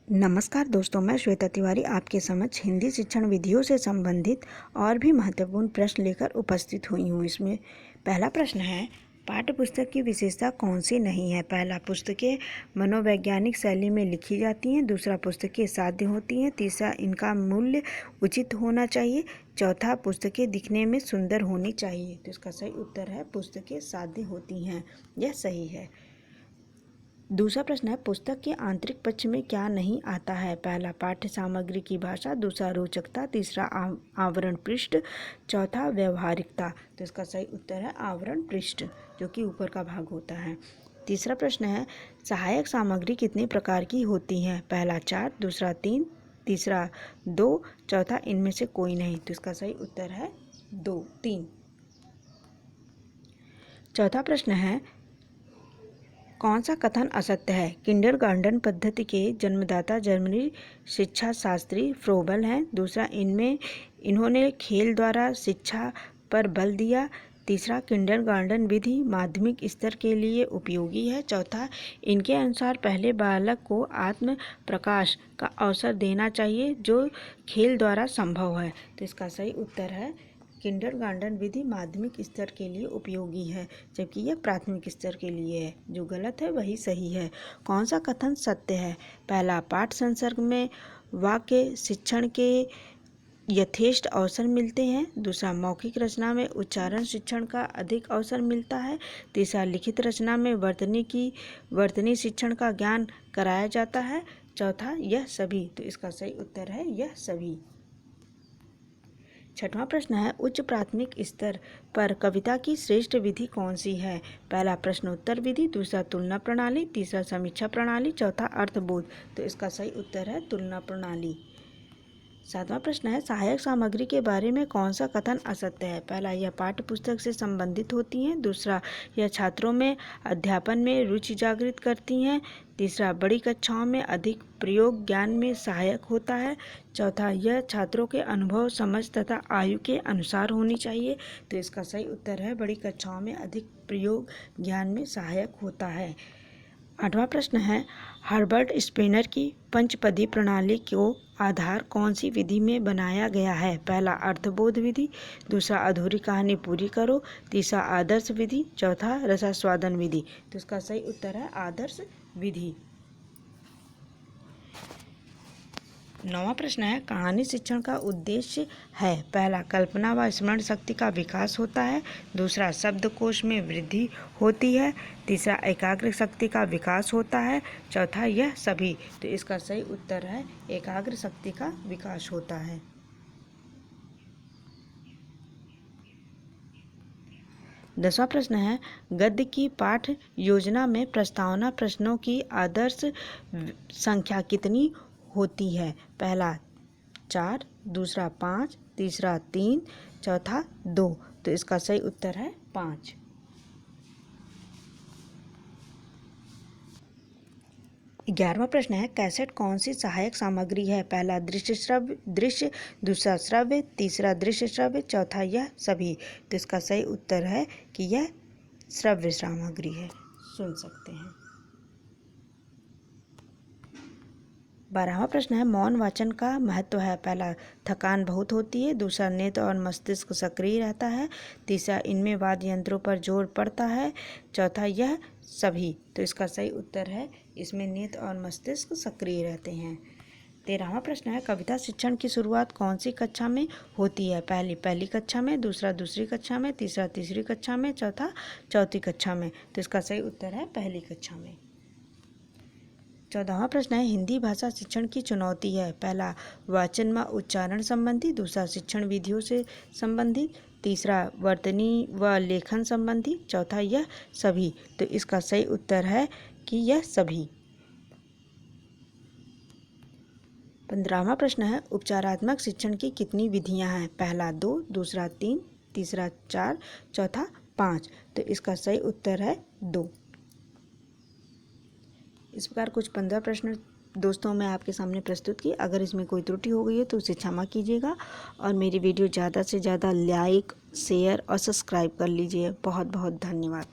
नमस्कार दोस्तों, मैं श्वेता तिवारी आपके समक्ष हिंदी शिक्षण विधियों से संबंधित और भी महत्वपूर्ण प्रश्न लेकर उपस्थित हुई हूँ। इसमें पहला प्रश्न है, पाठ्य पुस्तक की विशेषता कौन सी नहीं है? पहला, पुस्तकें मनोवैज्ञानिक शैली में लिखी जाती हैं। दूसरा, पुस्तकें साध्य होती हैं। तीसरा, इनका मूल्य उचित होना चाहिए। चौथा, पुस्तकें दिखने में सुंदर होनी चाहिए। तो इसका सही उत्तर है पुस्तकें साध्य होती हैं, यह सही है। दूसरा प्रश्न है, पुस्तक के आंतरिक पक्ष में क्या नहीं आता है? पहला, पाठ्य सामग्री की भाषा। दूसरा, रोचकता। तीसरा, आवरण पृष्ठ। चौथा, व्यवहारिकता। तो इसका सही उत्तर है आवरण पृष्ठ, जो कि ऊपर का भाग होता है। तीसरा प्रश्न है, सहायक सामग्री कितने प्रकार की होती है? पहला 4, दूसरा 3, तीसरा 2, चौथा इनमें से कोई नहीं। तो इसका सही उत्तर है 3। चौथा प्रश्न है, कौन सा कथन असत्य है? किंडरगार्टन पद्धति के जन्मदाता जर्मनी शिक्षा शास्त्री फ्रोबल हैं। दूसरा, इन्होंने खेल द्वारा शिक्षा पर बल दिया। तीसरा, किंडरगार्टन विधि माध्यमिक स्तर के लिए उपयोगी है। चौथा, इनके अनुसार पहले बालक को आत्म प्रकाश का अवसर देना चाहिए जो खेल द्वारा संभव है। तो इसका सही उत्तर है किंडरगार्टन विधि माध्यमिक स्तर के लिए उपयोगी है, जबकि यह प्राथमिक स्तर के लिए है। जो गलत है वही सही है। कौन सा कथन सत्य है? पहला, पाठ संसर्ग में वाक्य शिक्षण के यथेष्ट अवसर मिलते हैं। दूसरा, मौखिक रचना में उच्चारण शिक्षण का अधिक अवसर मिलता है। तीसरा, लिखित रचना में वर्तनी शिक्षण का ज्ञान कराया जाता है। चौथा, यह सभी। तो इसका सही उत्तर है यह सभी। छठवां प्रश्न है, उच्च प्राथमिक स्तर पर कविता की श्रेष्ठ विधि कौन सी है? पहला, प्रश्नोत्तर विधि। दूसरा, तुलना प्रणाली। तीसरा, समीक्षा प्रणाली। चौथा, अर्थबोध। तो इसका सही उत्तर है तुलना प्रणाली। सातवां प्रश्न है, सहायक सामग्री के बारे में कौन सा कथन असत्य है? पहला, यह पाठ्य पुस्तक से संबंधित होती हैं। दूसरा, यह छात्रों में अध्यापन में रुचि जागृत करती हैं। तीसरा, बड़ी कक्षाओं में अधिक प्रयोग ज्ञान में सहायक होता है। चौथा, यह छात्रों के अनुभव समझ तथा आयु के अनुसार होनी चाहिए। तो इसका सही उत्तर है बड़ी कक्षाओं में अधिक प्रयोग ज्ञान में सहायक होता है। आठवां प्रश्न है, हर्बर्ट स्पिनर की पंचपदी प्रणाली को आधार कौन सी विधि में बनाया गया है? पहला, अर्थबोध विधि। दूसरा, अधूरी कहानी पूरी करो। तीसरा, आदर्श विधि। चौथा, रसास्वादन विधि। तो इसका सही उत्तर है आदर्श विधि। नौवां प्रश्न है, कहानी शिक्षण का उद्देश्य है? पहला, कल्पना व स्मरण शक्ति का विकास होता है। दूसरा, शब्दकोश में वृद्धि होती है। तीसरा, एकाग्र शक्ति का विकास होता है। चौथा, यह सभी। तो इसका सही उत्तर है एकाग्र शक्ति का विकास होता है। 10वां प्रश्न है, गद्य की पाठ योजना में प्रस्तावना प्रश्नों की आदर्श संख्या कितनी होती है? पहला 4, दूसरा 5, तीसरा 3, चौथा 2। तो इसका सही उत्तर है 5। 11वां प्रश्न है, कैसेट कौन सी सहायक सामग्री है? पहला, दृश्य। दूसरा, श्रव्य। तीसरा, दृश्य श्रव्य। चौथा, यह सभी। तो इसका सही उत्तर है कि यह श्रव्य सामग्री है, सुन सकते हैं। 12वां प्रश्न है, मौन वाचन का महत्व है? पहला, थकान बहुत होती है। दूसरा, नेत्र और मस्तिष्क सक्रिय रहता है। तीसरा, इनमें वाद्य यंत्रों पर जोर पड़ता है। चौथा, यह सभी। तो इसका सही उत्तर है इसमें नेत्र और मस्तिष्क सक्रिय रहते हैं। 13वां प्रश्न है, कविता शिक्षण की शुरुआत कौन सी कक्षा में होती है? पहली कक्षा में। दूसरा, दूसरी कक्षा में। तीसरा, तीसरी कक्षा में। चौथा, चौथी कक्षा में। तो इसका सही उत्तर है पहली कक्षा में। 14वां प्रश्न है, हिंदी भाषा शिक्षण की चुनौती है? पहला, वाचन व उच्चारण संबंधी। दूसरा, शिक्षण विधियों से संबंधित। तीसरा, वर्तनी व लेखन संबंधी। चौथा, यह सभी। तो इसका सही उत्तर है कि यह सभी। 15वां प्रश्न है, उपचारात्मक शिक्षण की कितनी विधियां हैं? पहला 2, दूसरा 3, तीसरा 4, चौथा 5। तो इसका सही उत्तर है 2। इस प्रकार कुछ 15 प्रश्न दोस्तों मैं आपके सामने प्रस्तुत की। अगर इसमें कोई त्रुटि हो गई है तो उसे क्षमा कीजिएगा और मेरी वीडियो ज़्यादा से ज़्यादा लाइक, शेयर और सब्सक्राइब कर लीजिए। बहुत बहुत धन्यवाद।